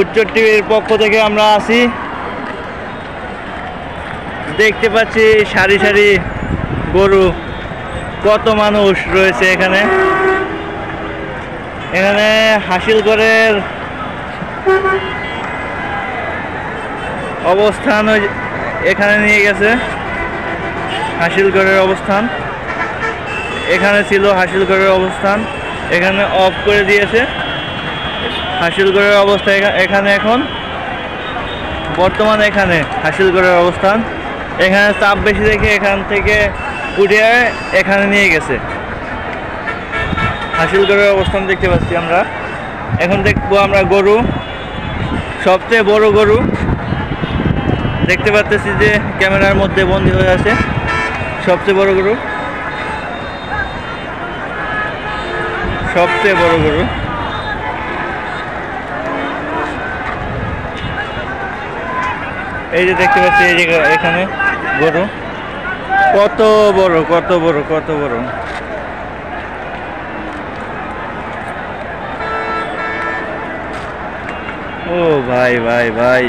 উচ্চর টিভির পক্ষ থেকে আমরা আছি। দেখতে পাচ্ছি সারি সারি গরু, কত মানুষ রয়েছে এখানে। এখানে হাসিলগড়ের অবস্থান এখানে নিয়ে গেছে। হাসিলগড়ের অবস্থান এখানে ছিল, হাসিলগড়ের অবস্থান এখানে অফ করে দিয়েছে। হাসিলগড়ের অবস্থা এখানে এখন বর্তমানে এখানে হাসিলগড়ের অবস্থান। এখানে চাপ বেশি দেখে এখান থেকে উঠে এখানে নিয়ে গেছে। হাসিলগড়ের অবস্থান দেখতে পাচ্ছি আমরা। এখন দেখবো আমরা গরু, সবচেয়ে বড় গরু দেখতে পাচ্ছি যে ক্যামেরার মধ্যে বন্দী হয়ে আছে। সবচেয়ে বড় গরু, সবচেয়ে বড় গরু। এই যে দেখতে পাচ্ছি এই যে এখানে গরু, কত বড় কত বড় কত বড়। ও ভাই ভাই ভাই,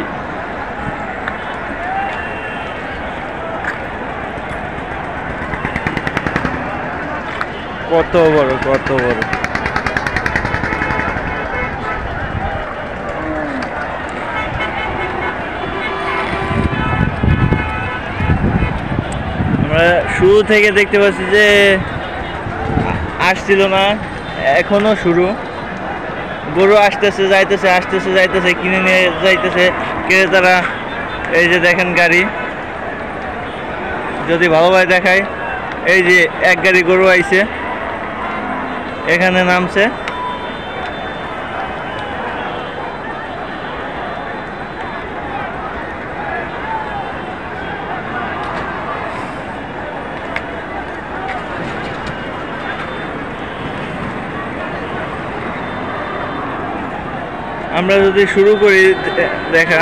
কত বড় কত বড়। আমরা শুরু থেকে দেখতে পাচ্ছি যে আসছিল না, এখনো শুরু। গরু আসতেছে যাইতেছে, আসতেছে যাইতেছে, কিনে নিয়ে যাইতেছে ক্রেতারা। এই যে দেখেন গাড়ি, যদি ভালোভাবে দেখায়, এই যে এক গাড়ি গরু আইছে, এখানে নামছে। আমরা যদি শুরু করি দেখা,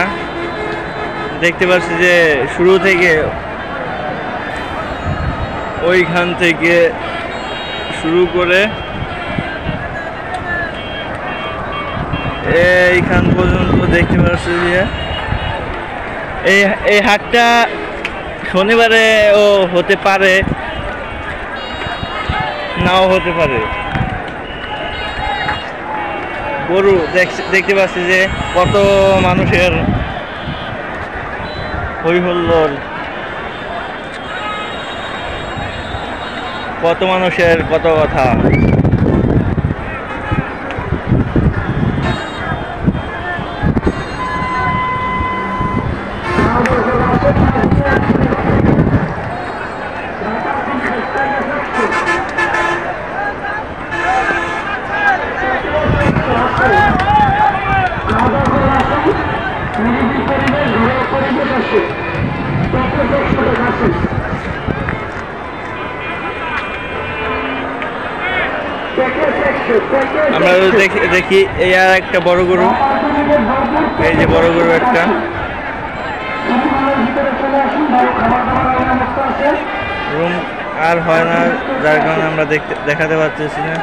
দেখতে পাচ্ছি যে শুরু থেকে ওইখান থেকে শুরু করে এইখান পর্যন্ত দেখতে পাচ্ছি যে এই হাটটা শনিবারে ও হতে পারে, নাও হতে পারে। গরু দেখতে পাচ্ছি যে কত মানুষের হই হুল্লোড়, কত মানুষের কত কথা। আমরা দেখি এই আর একটা বড় গরু, এই যে বড় গরু একটা। রুম আর হয় না, যার কারণে আমরা দেখাতে পারতেছি না।